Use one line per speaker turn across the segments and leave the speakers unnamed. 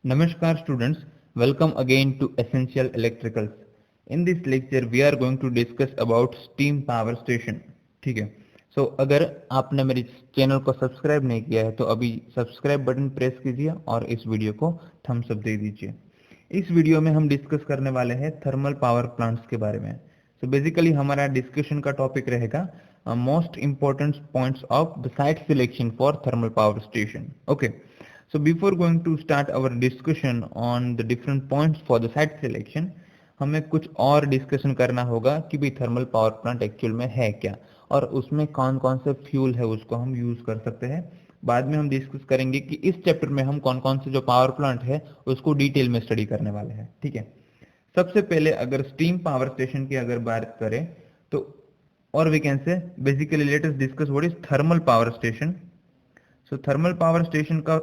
Namaskar students, welcome again to Essential Electricals. In this lecture we are going to discuss about steam power station. ठीक है. So अगर आपने मेरे channel को subscribe नहीं किया है तो अभी सब्सक्राइब बटन प्रेस कीजिए और इस वीडियो को थम्स अप दे दीजिए. इस वीडियो में हम डिस्कस करने वाले हैं थर्मल पावर प्लांट्स के बारे में. So बेसिकली हमारा डिस्कशन का टॉपिक रहेगा most important points of the site selection for thermal power station. Okay. So before going to start our discussion on the different points for the site selection, हमें कुछ और discussion करना होगा कि भाई थर्मल पावर प्लांट एक्चुअल में है क्या और उसमें कौन कौन से फ्यूल है उसको हम यूज कर सकते हैं. बाद में हम डिस्कस करेंगे कि इस चैप्टर में हम कौन कौन से जो पावर प्लांट है उसको डिटेल में स्टडी करने वाले हैं. ठीक है. सबसे पहले अगर स्टीम पावर स्टेशन की अगर बात करें तो और we can say basically let us discuss what is thermal power station. So thermal power station का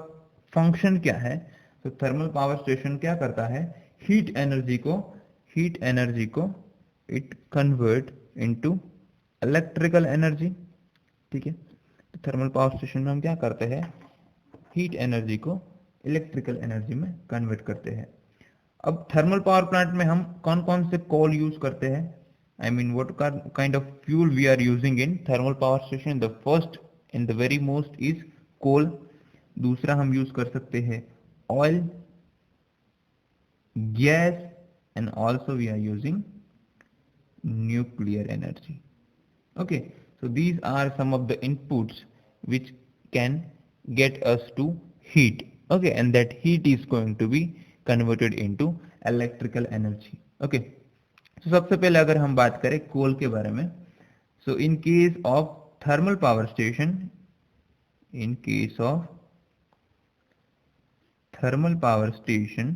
फंक्शन क्या है. तो थर्मल पावर स्टेशन क्या करता है, हीट एनर्जी को it convert into electrical energy. ठीक है. तो थर्मल पावर स्टेशन में हम क्या करते हैं, हीट एनर्जी को इलेक्ट्रिकल एनर्जी में कन्वर्ट करते हैं. अब थर्मल पावर प्लांट में हम कौन कौन से कोल यूज करते हैं, I mean what kind of fuel we are using in thermal power station. The first and the very most is coal. दूसरा हम यूज कर सकते हैं oil, gas and also we are using nuclear energy. Okay. So these are some of the inputs which can get us to heat. Okay. And that heat is going to be converted into electrical energy. Okay. तो सबसे पहले अगर हम बात करें कोल के बारे में, so in case of thermal power station, in case of thermal power station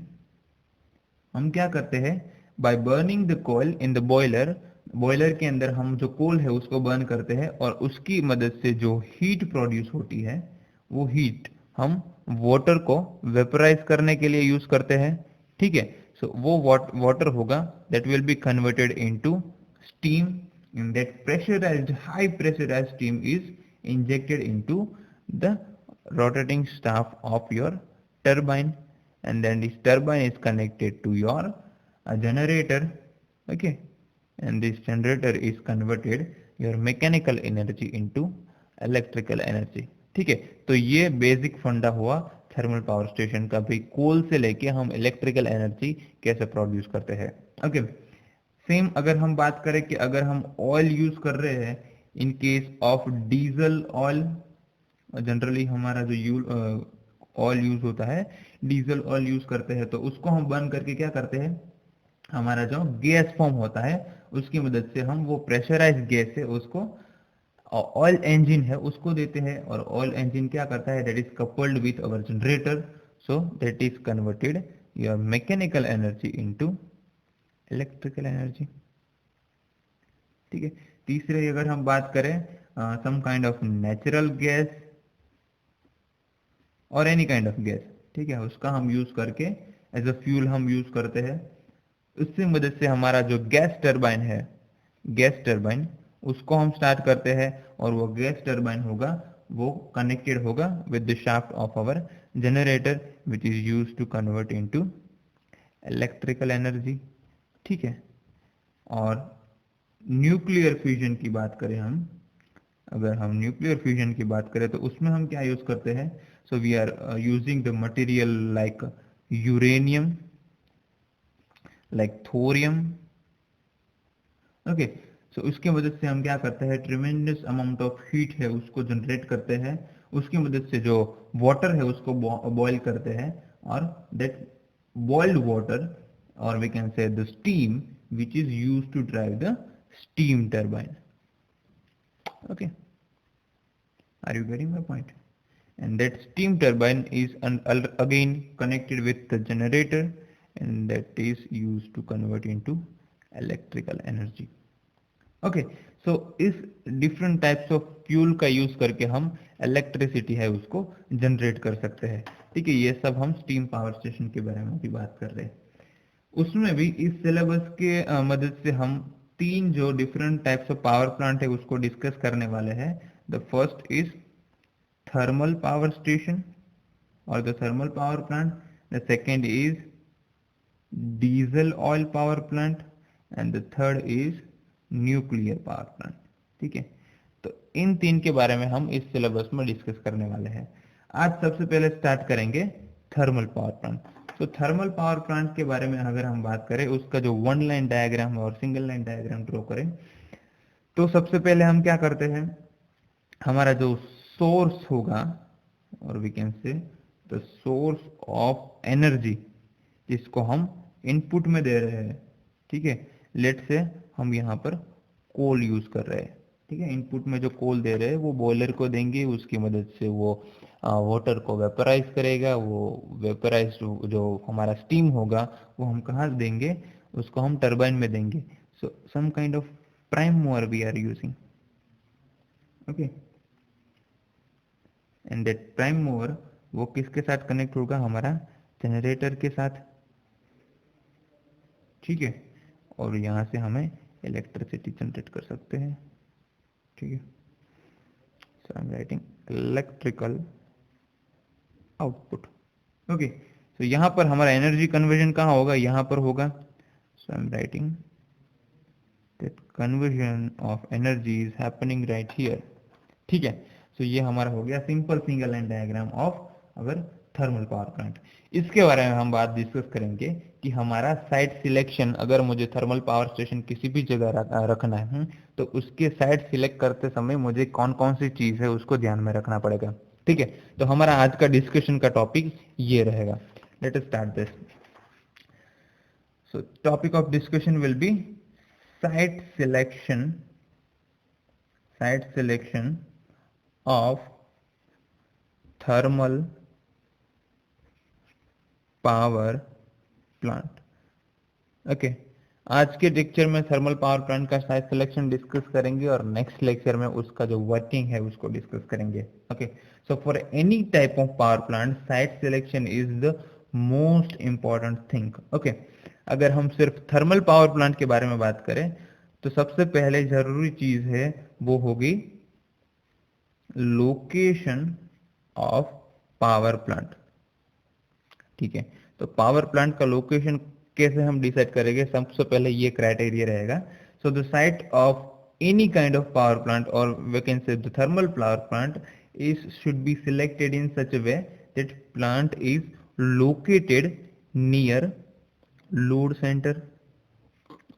हम क्या करते हैं, by burning the coal in the boiler के अंदर हम जो कोल है उसको बर्न करते हैं और उसकी मदद से जो हीट प्रोड्यूस होती है वो हीट हम वाटर को वेपराइज करने के लिए यूज करते हैं. ठीक है. सो वो वाटर होगा that will be converted into steam. In that pressurised high pressurised steam is injected into the rotating shaft of your turbine, and then this turbine is connected to your generator. Okay. And this generator is converted your mechanical energy into electrical energy. ठीक है. तो ये basic फंडा हुआ thermal power station का, भी कोल से लेके हम इलेक्ट्रिकल एनर्जी कैसे प्रोड्यूस करते हैं. ओके. सेम अगर हम बात करें कि अगर हम ऑयल यूज कर रहे हैं इन case of diesel oil, generally हमारा जो ऑयल यूज होता है डीजल ऑयल यूज करते हैं, तो उसको हम बर्न करके क्या करते हैं, हमारा जो गैस फॉर्म होता है उसकी मदद से हम वो प्रेशराइज गैस है उसको ऑयल इंजन है उसको देते हैं और ऑयल इंजन क्या करता है, that is coupled with our generator. So that is converted your mechanical energy into electrical energy. ठीक है. तीसरे अगर हम बात करें some kind of natural gas और एनी काइंड ऑफ गैस, ठीक है, उसका हम यूज करके एज अ फ्यूल हम यूज करते हैं. उससे मदद से हमारा जो गैस टरबाइन उसको हम स्टार्ट करते हैं और वो गैस टरबाइन होगा वो कनेक्टेड होगा with the shaft of our generator which is use to convert into electrical energy. ठीक है. और न्यूक्लियर फ्यूजन की बात करें हम, अगर हम न्यूक्लियर फ्यूजन की बात करें तो उसमें हम क्या यूज करते हैं, so we are using the material like uranium, like thorium. Okay. So उसकी मदद से हम क्या करते हैं, ट्रिमेंडस अमाउंट ऑफ हीट है उसको जनरेट करते हैं, उसकी मदद से जो वाटर है उसको बॉयल करते हैं और दैट बॉइल्ड वाटर और we can say the steam which is used to drive the steam turbine. Okay. Are you getting my point? And that steam turbine is again connected with the generator and that is used to convert into electrical energy. Okay. So इस different types of fuel का use करके हम electricity है उसको generate कर सकते हैं. ठीक है. ये सब हम steam power station के बारे में भी बात कर रहे हैं. उसमें भी इस सिलेबस के मदद से हम तीन जो different types of power plant है उसको डिस्कस करने वाले हैं. The first is thermal power station और the thermal power plant. The second is diesel oil power plant and the third is nuclear power plant. ठीक है, तो इन तीन के बारे में हम इस सिलेबस में डिस्कस करने वाले हैं। आज सबसे पहले स्टार्ट करेंगे थर्मल पावर प्लांट। तो थर्मल पावर प्लांट के बारे में अगर हम बात करें, उसका जो वन लाइन डायग्राम और सिंगल लाइन डायग्राम ड्रॉ करें, तो सबसे पहले हम क्या करते हैं, हमारा जो सोर्स होगा, और we can say the source of energy, जिसको हम इनपुट में दे रहे हैं। ठीक है, लेट से हम यहाँ पर कोल यूज कर रहे हैं। ठीक है, इनपुट में जो कोल दे रहे हैं वो बॉयलर को देंगे, उसकी मदद से वो वाटर को वेपराइज करेगा। वो वेपराइज जो हमारा स्टीम होगा वो हम कहाँ देंगे, उसको हम टरबाइन में देंगे। So some kind of prime mover we are using. Okay, and that prime mover वो किसके साथ कनेक्ट होगा, हमारा जनरेटर के साथ। ठीक है, और यहाँ से हमें इलेक्ट्रिसिटी जनरेट कर सकते हैं। ठीक है, so I am writing electrical output. Okay, तो यहाँ पर हमारा एनर्जी कन्वर्जन कहाँ होगा, यहाँ पर होगा। So I am writing that conversion of energy is happening right here. ठीक है, तो ये हमारा हो गया simple single line diagram of our thermal power plant. इसके बारे में हम बात डिस्कस करेंगे कि हमारा साइट सिलेक्शन, अगर मुझे थर्मल पावर स्टेशन किसी भी जगह रखना है, तो उसके साइट सिलेक्ट करते समय मुझे कौन कौन सी चीज है उसको ध्यान में रखना पड़ेगा। ठीक है, तो हमारा आज का डिस्कशन का टॉपिक ये रहेगा। Let us start this. So topic of discussion will be site selection of thermal power plant. Okay, आज के लेक्चर में थर्मल पावर प्लांट का साइट सिलेक्शन डिस्कस करेंगे और नेक्स्ट लेक्चर में उसका जो वर्किंग है उसको डिस्कस करेंगे। Okay, so for any type of power plant site selection is the most important thing. Okay, अगर हम सिर्फ थर्मल पावर प्लांट के बारे में बात करें तो सबसे पहले जरूरी चीज है वो होगी लोकेशन ऑफ पावर प्लांट। ठीक है, तो पावर प्लांट का लोकेशन कैसे हम डिसाइड करेंगे, सबसे पहले ये क्राइटेरिया रहेगा। So the site of any kind of power plant और we can say the thermal power plant is should be selected in such a way that plant is located near load centre.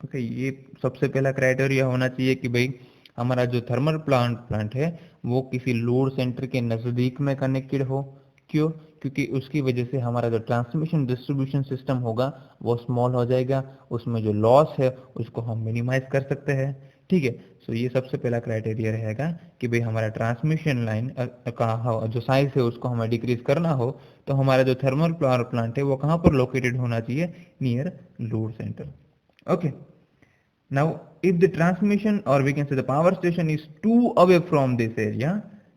Okay, ये सबसे पहला criteria होना चाहिए कि भाई हमारा जो थर्मल प्लांट है वो किसी लोड सेंटर के नजदीक में कनेक्टेड हो। क्यों? क्योंकि उसकी वजह से हमारा जो ट्रांसमिशन डिस्ट्रीब्यूशन सिस्टम होगा वो स्मॉल हो जाएगा, उसमें जो लॉस है उसको हम मिनिमाइज कर सकते हैं। ठीक है, सो ये सबसे पहला क्राइटेरिया रहेगा कि भाई हमारा ट्रांसमिशन लाइन का जो साइज है उसको हमें डिक्रीज करना हो तो हमारा जो थर्मल पावर प्लांट है वो कहाँ पर लोकेटेड होना चाहिए, near load centre. Okay. Now, if the transmission or we can say the power station is too away from this area,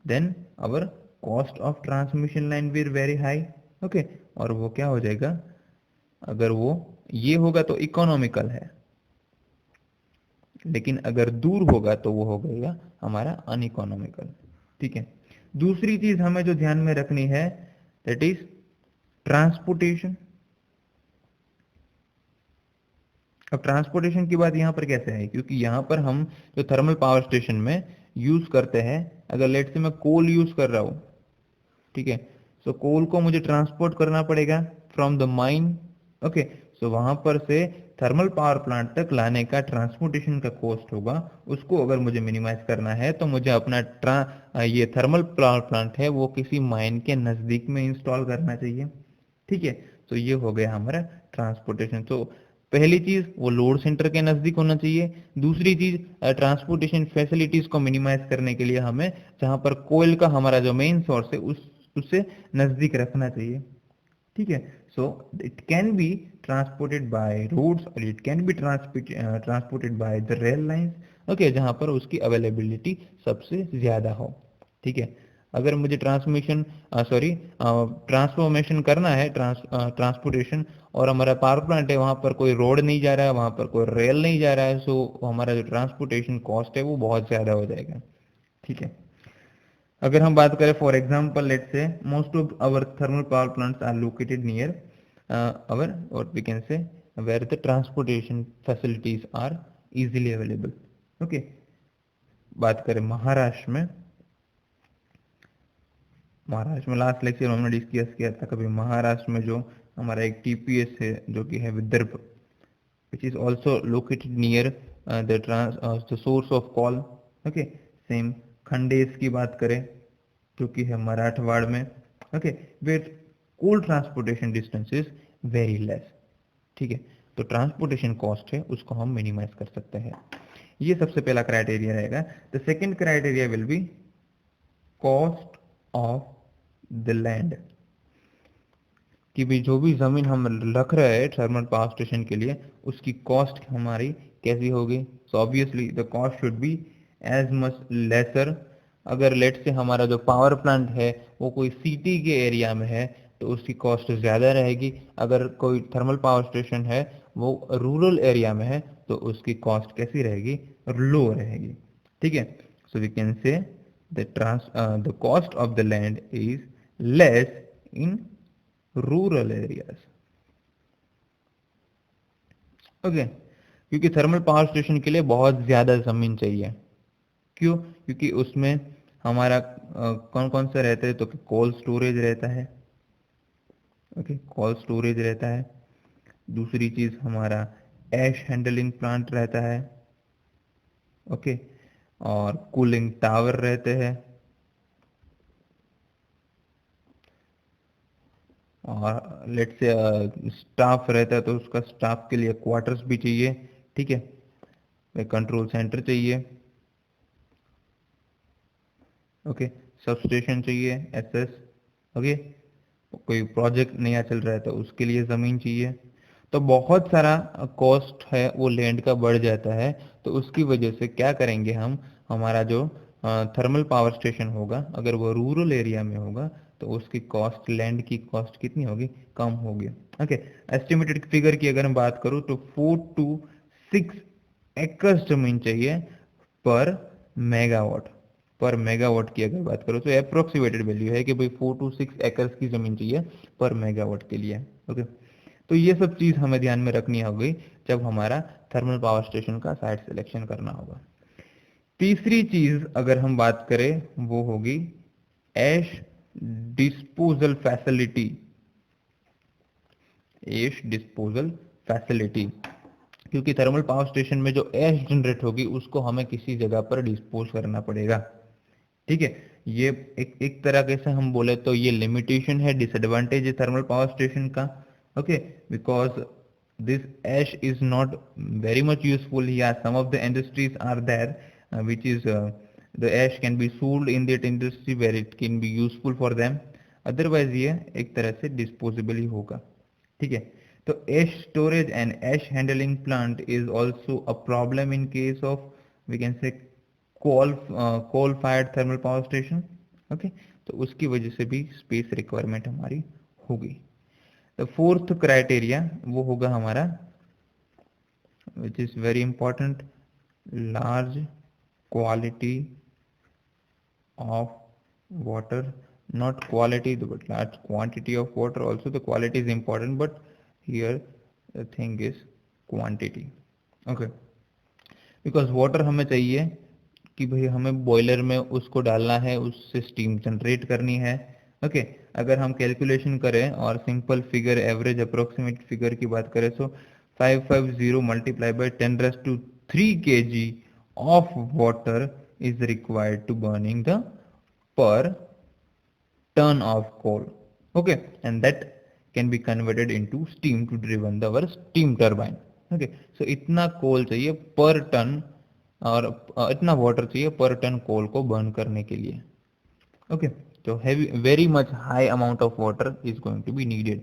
then our cost of transmission line will very high. Okay. और वो क्या हो जाएगा, अगर वो ये होगा तो इकोनॉमिकल है, लेकिन अगर दूर होगा तो वो हो गएगा हमारा अनइकोनॉमिकल। ठीक है, दूसरी चीज हमें जो ध्यान में रखनी है दैट इज ट्रांसपोर्टेशन। अब ट्रांसपोर्टेशन की बात यहाँ पर कैसे है, क्योंकि यहाँ पर हम जो थर्मल पावर स्टेशन में यूज करते हैं, अगर लेट से मैं कोल यूज कर रहा हूँ, ठीक है, सो कोल को मुझे ट्रांसपोर्ट करना पड़ेगा फ्रॉम द माइन। ओके, सो वहां पर से थर्मल पावर प्लांट तक लाने का ट्रांसपोर्टेशन का कॉस्ट होगा, उसको अगर मुझे मिनिमाइज करना है तो मुझे अपना ये थर्मल पावर प्लांट है वो किसी माइन के नजदीक में इंस्टॉल करना चाहिए। ठीक है, तो ये हो गया हमारा ट्रांसपोर्टेशन। तो पहली चीज वो लोड सेंटर के नजदीक होना चाहिए। दूसरी चीज ट्रांसपोर्टेशन फैसिलिटीज को मिनिमाइज करने के लिए हमें जहां पर कोयल का हमारा जो मेन सोर्स है उससे नजदीक रखना चाहिए। ठीक है, so it can be transported by roads और it can be transported by the rail lines. Okay, जहां पर उसकी अवेलेबिलिटी सबसे ज्यादा हो। ठीक है, अगर मुझे ट्रांसफॉर्मेशन करना है, ट्रांसपोर्टेशन, और हमारा पावर प्लांट है वहां पर कोई रोड नहीं जा रहा है, वहां पर कोई रेल नहीं जा रहा है, सो हमारा जो ट्रांसपोर्टेशन कॉस्ट है वो बहुत ज्यादा हो जाएगा। ठीक है, अगर हम बात करें for example let say most of our thermal power plants are located near our what we can say where the transportation facilities are easily available. Okay, बात करें महाराष्ट्र में लास्ट लेक्चर में हमने डिस्कस किया था कभी महाराष्ट्र में जो हमारा एक टीपीएस है जो कि है Vidarbha, which is also located near the source of coal. Okay, same खंडेस की बात करें जो कि है मराठवाड़ में. Okay, where coal transportation distance is very less. ठीक है, तो ट्रांसपोर्टेशन कॉस्ट है उसको हम मिनिमाइज कर सकते हैं. ये सबसे पहला क्राइटेरिया रहेगा. The second criteria will be cost of the land, कि भी जो भी जमीन हम रख रहे हैं थर्मल पावर स्टेशन के लिए उसकी कॉस्ट हमारी कैसी होगी. So obviously the cost should be as much lesser. अगर लेट से हमारा जो पावर प्लांट है वो कोई सिटी के एरिया में है तो उसकी कॉस्ट ज़्यादा रहेगी. अगर कोई थर्मल पावर स्टेशन है वो रूरल एरिया में है तो उसकी कॉस्ट कैसी रहेगी, लो रहेगी. ठीक है, so we can say the cost of the land is less in rural areas. Okay, क्योंकि थर्मल पावर स्टेशन के लिए बहुत ज्यादा जमीन चाहिए. क्यों? क्योंकि उसमें हमारा कौन कौन सा रहता है, तो कोल स्टोरेज रहता है. ओके, कोल स्टोरेज रहता है. दूसरी चीज हमारा एश हैंडलिंग प्लांट रहता है. ओके, और कूलिंग टावर रहते हैं. और लेट से स्टाफ रहता है तो उसका स्टाफ के लिए क्वार्टर्स भी चाहिए. ठीक है, कंट्रोल सेंटर चाहिए. ओके, सब स्टेशन चाहिए एसएस. ओके, कोई प्रोजेक्ट नया चल रहा है तो उसके लिए ज़मीन चाहिए. तो बहुत सारा कॉस्ट है वो लैंड का बढ़ जाता है. तो उसकी वजह से क्या करेंगे हम, हमारा जो थर्मल पावर स्टेशन होगा अगर वो रूरल एरिया में होगा तो उसकी कॉस्ट, लैंड की कॉस्ट कितनी होगी, कम होगी. ओके, एस्टिमेटेड फिगर की अगर मैं बात करूँ तो 4 to 6 एकड़ जमीन चाहिए पर मेगावाट. पर मेगावाट की अगर बात करो तो अप्रोक्सीमेटेड वैल्यू है कि भाई 4 to 6 एकर्स की जमीन चाहिए पर मेगावाट के लिए. ओके, तो ये सब चीज हमें ध्यान में रखनी होगी जब हमारा थर्मल पावर स्टेशन का साइट सिलेक्शन करना होगा. तीसरी चीज अगर हम बात करें वो होगी एश डिस्पोजल फैसिलिटी. एश डिस्पोजल फैसिलिटी, क्योंकि थर्मल पावर स्टेशन में जो एश जनरेट होगी उसको हमें किसी जगह पर डिस्पोज करना पड़ेगा. ठीक है, ये एक तरह से हम बोले तो ये लिमिटेशन है, डिसएडवांटेज है थर्मल पावर स्टेशन का. Okay, because this ash is not very much useful. Yeah, some of the industries are there which is the ash can be sold in that industry where it can be useful for them. Otherwise ये एक तरह से disposable ही होगा. ठीक है, तो ash storage and ash handling plant is also a problem in case of we can say coal fired thermal power station. Okay, तो उसकी वजह से भी स्पेस रिक्वायरमेंट हमारी होगी. द फोर्थ क्राइटेरिया वो होगा हमारा which is very important, large quality of water. not quality but large quantity of water also. The quality is important but here the thing is quantity. okay, because water हमें चाहिए कि भाई हमें boiler में उसको डालना है, उससे स्टीम जनरेट करनी है. ओके, अगर हम कैलकुलेशन करें और simple figure average approximate figure की बात करें तो 550 multiply by 10⁻³ kg of water is required to burning the per ton of coal. Okay, and that can be converted into steam to driven the our steam turbine. Okay, so इतना कोल चाहिए पर ton और इतना water चाहिए पर ton coal को burn करने के लिए. ओके, तो heavy very much high amount of water is going to be needed.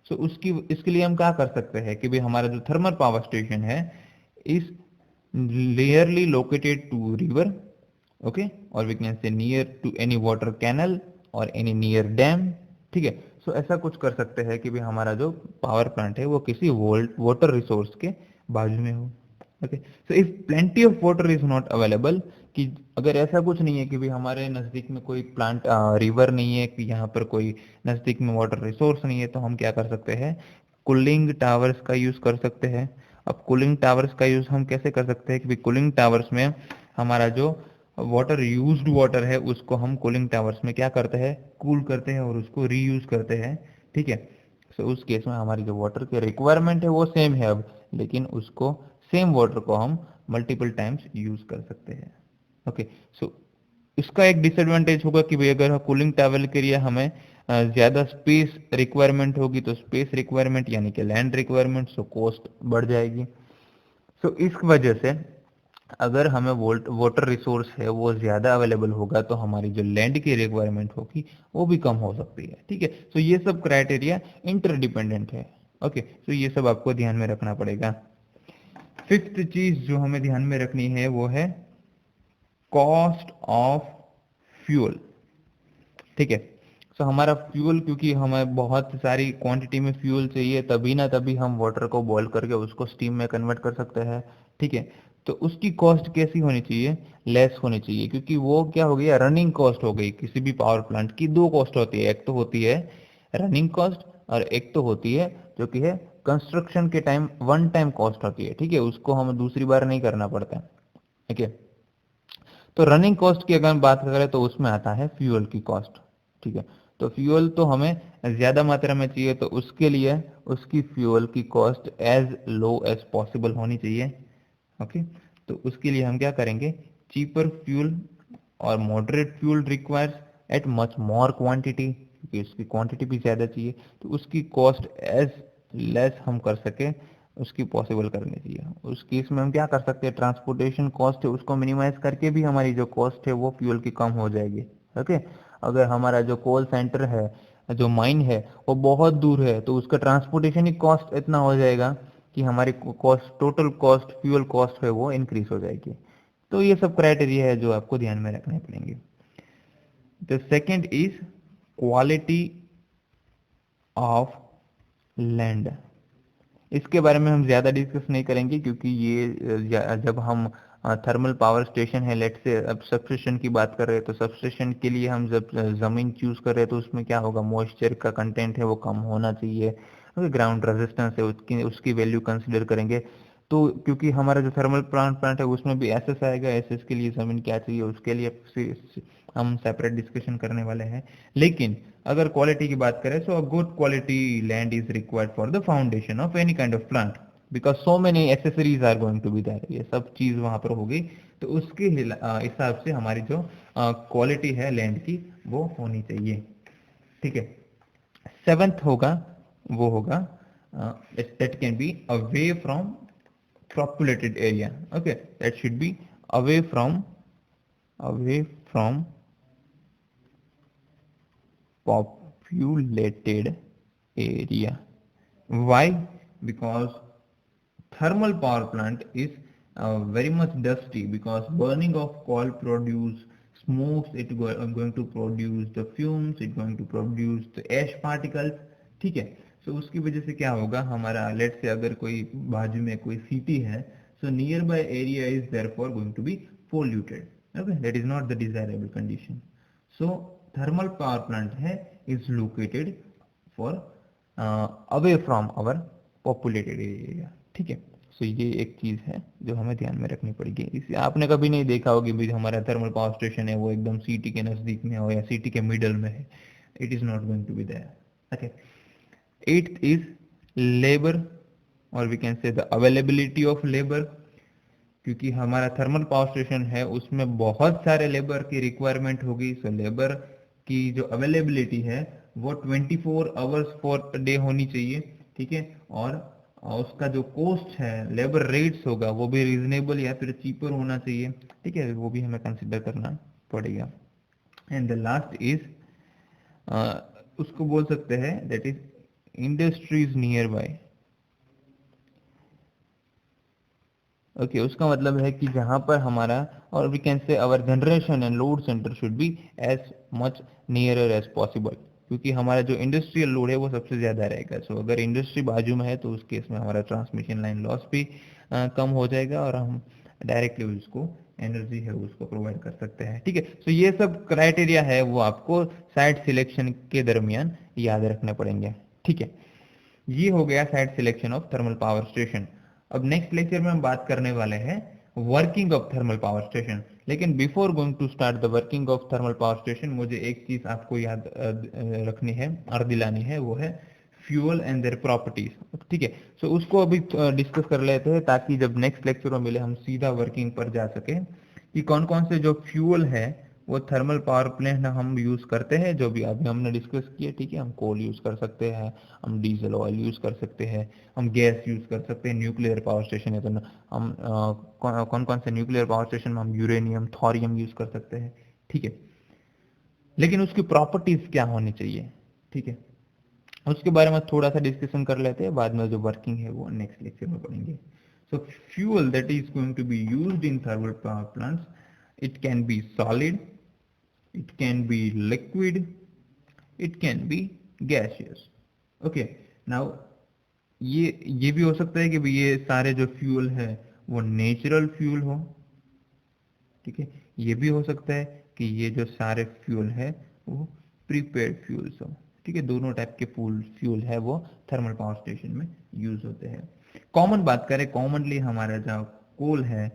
So उसकी इसके लिए हम क्या कर सकते हैं कि भाई हमारा जो थर्मल पावर स्टेशन है is nearly located to river. Okay, और we can say near to any water canal और एनी नियर डैम. ठीक है, सो ऐसा कुछ कर सकते हैं कि भाई हमारा जो पावर प्लांट है वो किसी वाटर रिसोर्स के बाजू में हो. Okay, so if plenty of water is not available, कि अगर ऐसा कुछ नहीं है कि भाई हमारे नज़दीक में कोई रिवर नहीं है, कि यहाँ पर कोई नज़दीक में वाटर रिसोर्स नहीं है, तो हम क्या कर सकते हैं, कूलिंग टावर्स का यूज कर सकते हैं। अब कूलिंग टावर्स का यूज हम कैसे कर सकते हैं कि कूलिंग टावर्स में हमारा जो वाटर यूज्ड वाटर है उसको हम कूलिंग टावर्स में क्या करते हैं, कूल करते हैं और उसको रीयूज करते हैं। ठीक है, तो उस केस में हमारी जो वाटर की रिक्वायरमेंट है वो सेम है अब, लेकिन उसको सेम वाटर को हम मल्टीपल टाइम्स यूज कर सकते हैं। ओके, सो इसका एक डिसएडवांटेज होगा कि भाई अगर कूलिंग टावर के लिए हमें ज्यादा स्पेस रिक्वायरमेंट होगी तो स्पेस रिक्वायरमेंट यानी कि लैंड रिक्वायरमेंट, सो कॉस्ट बढ़ जाएगी। सो इस वजह से अगर हमें वाटर रिसोर्स है वो ज्यादा अवेलेबल होगा तो हमारी जो लैंड की रिक्वायरमेंट होगी वो भी कम हो सकती है। ठीक है, तो ये सब क्राइटेरिया इंटरडिपेंडेंट है। ओके, तो ये सब आपको ध्यान में रखना पड़ेगा। फिफ्थ चीज जो हमें ध्यान में रखनी है वो है कॉस्ट ऑफ फ्यूल। ठीक है, सो हमारा फ्यूल, क्योंकि हमें बहुत सारी क्वांटिटी में फ्यूल चाहिए तभी ना तभी हम वाटर को बॉईल करके उसको स्टीम में कन्वर्ट कर सकते हैं। ठीक है, तो उसकी कॉस्ट कैसी होनी चाहिए, लेस होनी चाहिए, क्योंकि वो क्या हो गया, रनिंग कॉस्ट हो गई। किसी भी पावर प्लांट की दो कॉस्ट होती है, एक तो होती है रनिंग कॉस्ट और एक तो होती है जो कि है कंस्ट्रक्शन के टाइम वन टाइम कॉस्ट होती है। ठीक है, उसको हमें दूसरी बार नहीं करना पड़ता है। ठीक है, तो रनिंग कॉस्ट की अगर हम बात करें तो उसमें आता है फ्यूल की कॉस्ट। ठीक है, तो फ्यूल तो हमें ज्यादा मात्रा में चाहिए तो उसके लिए उसकी फ्यूल की cost as low as possible होनी चाहिए। ओके, तो उसके लिए हम क्या करेंगे, चीपर फ्यूल और moderate fuel requires at much more quantity, क्योंकि उसकी क्वांटिटी भी ज्यादा चाहिए, तो उसकी कॉस्ट एज लेस हम कर सके उसकी पॉसिबल करनी चाहिए। उस केस में हम क्या कर सकते हैं, ट्रांसपोर्टेशन कॉस्ट है उसको मिनिमाइज करके भी हमारी जो कॉस्ट है वो फ्यूल की कम हो जाएगी। ओके, अगर हमारा जो कोल सेंटर है, जो माइन है वो बहुत दूर है तो उसका ट्रांसपोर्टेशन ही कॉस्ट इतना हो जाएगा कि हमारी cost, total cost, fuel cost है वो इंक्रीज हो जाएगी। तो ये सब क्राइटेरिया है जो आपको ध्यान में रखने पड़ेंगे। The second is quality of land. इसके बारे में हम ज्यादा डिस्कस नहीं करेंगे क्योंकि ये जब हम थर्मल पावर स्टेशन है, लेट से अब सबस्टेशन की बात कर रहे हैं तो सबस्टेशन के लिए हम जब जमीन चूज कर रहे हैं तो उसमें क्या होगा, मॉइस्चर का कंटेंट है वो कम होना चाहिए, ग्राउंड रेजिस्टेंस है उसकी उसकी वैल्यू कंसिडर करेंगे। तो क्योंकि हमारा जो थर्मल प्लांट है उसमें भी एसएस आएगा, एसएस के लिए जमीन क्या चाहिए उसके लिए हम सेपरेट डिस्कशन करने वाले हैं। लेकिन अगर क्वालिटी की बात करें, so a good quality land is required for the foundation of any kind of plant because so many accessories are going to be there, ये सब चीज वहां पर होगी। तो उसके हिसाब से हमारी जो क्वालिटी है लैंड की वो होनी चाहिए। ठीक है, सेवेंथ होगा, वो होगा that can be away from populated area. Okay, that should be away from populated area. Why? Because thermal power plant is very much dusty because burning of coal produce smokes, going to produce the fumes, it going to produce the ash particles. ठीक है, सो उसकी वजह से क्या होगा, हमारा late से अगर कोई बाजू में कोई सिटी है, so nearby area is therefore going to be polluted. Okay, that is not the desirable condition. So thermal power plant है is located far away from our populated area. ठीक है, सो ये एक चीज है जो हमें ध्यान में रखनी पड़ेगी। इसे आपने कभी नहीं देखा होगी भी हमारा थर्मल पावर स्टेशन है वो एकदम सिटी के नजदीक में हो या सिटी के मिडल में है, it is not going to be there. Okay, eighth is labour और we can say the availability of labour, क्योंकि हमारा थर्मल पावर स्टेशन है उसमें बहुत सारे लेबर की रिक्वायरमेंट होगी। सो लेबर की जो अवेलेबिलिटी है वो 24 आवर्स पर डे होनी चाहिए। ठीक है, और उसका जो कॉस्ट है, लेबर रेट्स होगा वो भी रीजनेबल या फिर चीपर होना चाहिए। ठीक है, वो भी हमें कंसिडर करना पड़ेगा। एंड द लास्ट इज उसको बोल सकते हैं that is industries nearby. Okay, उसका मतलब है कि जहां पर हमारा, और we can say our generation and load centre should be as much nearer as possible, क्योंकि हमारा जो इंडस्ट्रियल लोड है वो सबसे ज्यादा रहेगा। सो अगर इंडस्ट्री बाजू में है तो उस केस में हमारा ट्रांसमिशन लाइन लॉस भी कम हो जाएगा और हम डायरेक्टली उसको एनर्जी है उसको प्रोवाइड कर सकते हैं। ठीक है, सो ये सब क्राइटेरिया है वो आपको साइट सिलेक्शन के दरमियान याद रखने पड़ेंगे। ठीक है, ये हो गया site selection of thermal power station. अब नेक्स्ट लेक्चर में हम बात करने वाले हैं working of thermal power station. लेकिन before going to start the working of thermal power station, मुझे एक चीज आपको याद रखनी है और दिलानी है, वो है फ्यूल एंड देयर प्रॉपर्टीज। ठीक है, सो उसको अभी डिस्कस कर लेते हैं ताकि जब नेक्स्ट लेक्चर में मिले हम सीधा वर्किंग पर जा सके कि कौन कौन से जो फ्यूल है वो थर्मल पावर प्लांट हम यूज करते हैं, जो भी अभी हमने डिस्कस किया। ठीक है, हम कोल यूज कर सकते हैं, हम डीजल ऑयल यूज कर सकते हैं, हम गैस यूज कर सकते हैं, न्यूक्लियर पावर स्टेशन है तो हम कौन कौन से न्यूक्लियर पावर स्टेशन में हम यूरेनियम थोरियम यूज कर सकते हैं। ठीक है, लेकिन उसकी प्रॉपर्टीज क्या होनी चाहिए, ठीक है, उसके बारे में थोड़ा सा डिस्कशन कर लेते हैं। बाद में जो वर्किंग है वो नेक्स्ट लेक्चर में पढ़ेंगे। So fuel that is going to be used in thermal power plants, it can be solid, it can be liquid, it can be gaseous. Okay, now ये भी हो सकता है कि भाई ये सारे जो फ्यूल है वो नेचुरल फ्यूल हो। ठीक है, ये भी हो सकता है कि ये जो सारे फ्यूल है वो प्रीपेड फ्यूल्स हो। ठीक है, दोनों टाइप के फ्यूल है वो थर्मल पावर स्टेशन में यूज होते हैं। कॉमन बात करें, कॉमनली हमारा जो कोल है,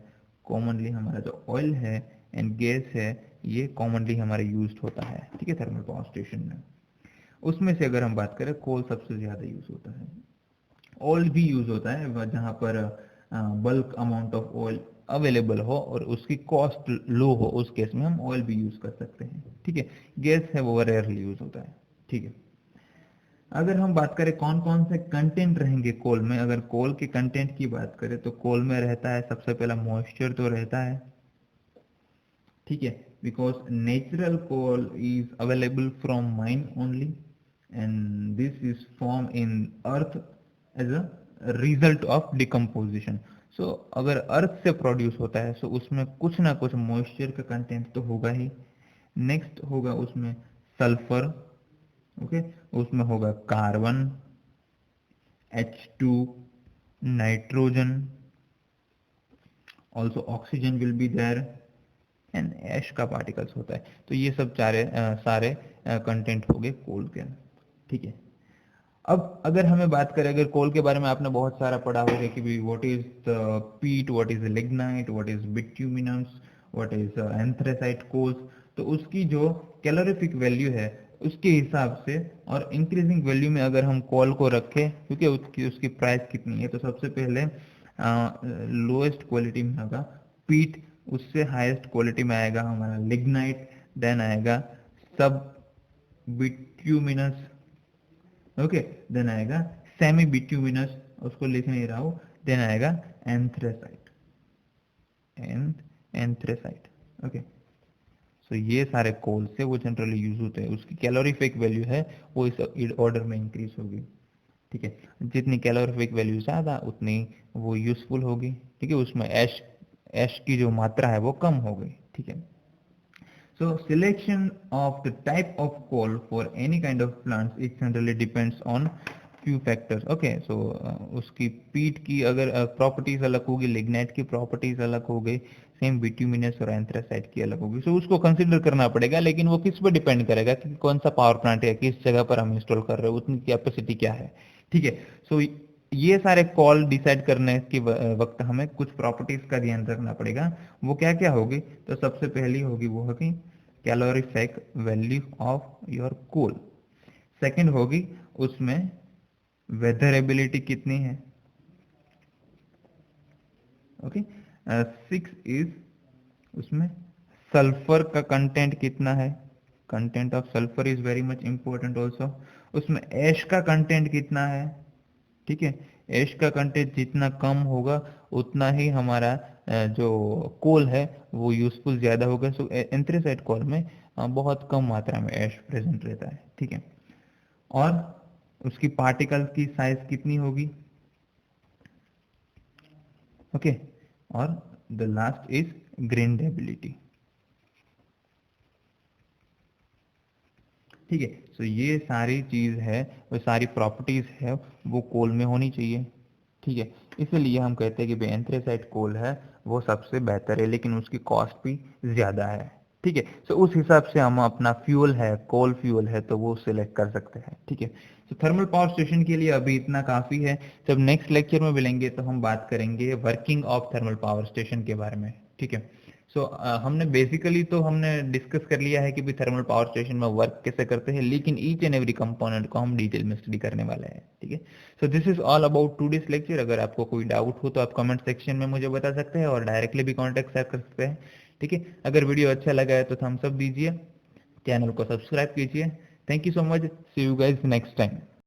कॉमनली हमारा जो ऑयल है एंड गैस है, ये कॉमनली हमारे यूज होता है। ठीक है, थर्मल पावर स्टेशन में उसमें से अगर हम बात करें, कोल सबसे ज्यादा यूज होता है। ऑयल भी यूज होता है जहां पर bulk amount of oil available हो और उसकी कॉस्ट लो हो, उस केस में हम ऑयल भी यूज कर सकते हैं। ठीक है, गैस है वो रेयरली यूज होता है। ठीक है, अगर हम बात करें कौन कौन से कंटेंट रहेंगे कोल में, अगर कोल के कंटेंट की बात करें तो कोल में रहता है सबसे पहला मॉइस्चर तो रहता है। ठीक है, because natural coal is available from mine only and this is form in earth as a result of decomposition. So अगर अर्थ से प्रोड्यूस होता है तो उसमें कुछ ना कुछ मॉइस्चर का कंटेंट तो होगा ही। नेक्स्ट होगा उसमें सल्फर, ओके, उसमें होगा carbon, H2, nitrogen, also oxygen will be there and ash का पार्टिकल्स होता है। तो ये सब सारे कंटेंट हो गए कोल के। ठीक है, अब अगर हमें बात करें, अगर कोल के बारे में आपने बहुत सारा पढ़ा होगा कि भाई what is peat, what is lignite, what is bituminous, what is anthracite coals, तो उसकी जो कैलोरीफिक वैल्यू है उसके हिसाब से और इंक्रीजिंग वैल्यू में अगर हम कोल को रखें, क्योंकि उसकी उसकी प्राइस कितनी है, तो सबसे पहले लोएस्ट क्वालिटी में होगा पीट, उससे हाईएस्ट क्वालिटी में आएगा हमारा लिग्नाइट, देन आएगा सब बिट्यूमिनस, ओके, देन आएगा सेमी बिट्यूमिनस, उसको लिख नहीं रहा हूं, देन आएगा एंथ्रेसाइट, एंथ्रेसाइट। ओके, सो ये सारे कोल से वो जनरली यूज होते हैं, उसकी कैलोरीफिक वैल्यू है वो इस ऑर्डर में इंक्रीज होगी। ठीक है, जितनी कैलोरीफिक वैल्यू ज्यादा उतनी वो यूजफुल होगी। ठीक है, उसमें ऐश ऐश की जो मात्रा है वो कम हो गई। ठीक है, so selection of the type of coal for any kind of plants it generally depends on few factors. Okay, so उसकी पीट की अगर प्रॉपर्टीज अलग होगी, लिग्नाइट की प्रॉपर्टीज अलग हो गई, सेम बिट्यूमिनस और एंथ्रासाइट की अलग होगी। सो उसको कंसिडर करना पड़ेगा, लेकिन वो किस पर डिपेंड करेगा कि कौन सा पावर प्लांट है, किस जगह पर हम इंस्टॉल कर रहे हैं, उतनी कैपेसिटी क्या है। ठीक है, सो ये सारे कॉल डिसाइड करने के वक्त हमें कुछ प्रॉपर्टीज का ध्यान रखना पड़ेगा। वो क्या क्या होगी, तो सबसे पहली होगी वो होगी calorific value of your coal. Second होगी उसमें वेदर एबिलिटी कितनी है। ओके, 6 इज उसमें सल्फर का कंटेंट कितना है, content of sulphur is very much important also. उसमें ऐश का कंटेंट कितना है। ठीक है, ऐश का कंटेंट जितना कम होगा उतना ही हमारा जो कोल है वो यूजफुल ज्यादा होगा। सो एंथ्रेसाइट कोल में बहुत कम मात्रा में ऐश प्रेजेंट रहता है। ठीक है, और उसकी पार्टिकल की साइज कितनी होगी। ओके, और द लास्ट इज ग्रेडेबिलिटी। ठीक है, सो ये सारी चीज है, वो सारी प्रॉपर्टीज है वो कोल में होनी चाहिए। ठीक है, इसलिए हम कहते हैं कि एंथ्रेसाइट कोल है वो सबसे बेहतर है, लेकिन उसकी कॉस्ट भी ज्यादा है। ठीक है। सो उस हिसाब से हम अपना फ्यूल है, कोल फ्यूल है, तो वो सिलेक्ट कर सकते हैं। ठीक है। तो थर्मल पावर स्टेशन के लिए अभी इतना काफी है। जब नेक्स्ट लेक्चर में मिलेंगे तो हम बात करेंगे working of thermal power station के बारे में। ठीक है। सो हमने बेसिकली तो हमने डिस्कस कर लिया है कि भी थर्मल पावर स्टेशन में वर्क कैसे करते हैं, लेकिन ईच एंड एवरी कंपोनेंट को हम डिटेल में स्टडी करने वाले हैं। ठीक है। So this is all about today's lecture. अगर आपको कोई डाउट हो तो आप कमेंट सेक्शन में मुझे बता सकते हैं और डायरेक्टली भी कॉन्टेक्ट कर सकते हैं। ठीक है। अगर वीडियो अच्छा लगा है तो थम्स अप दीजिए, चैनल को सब्सक्राइब कीजिए। Thank you so much, see you guys next time.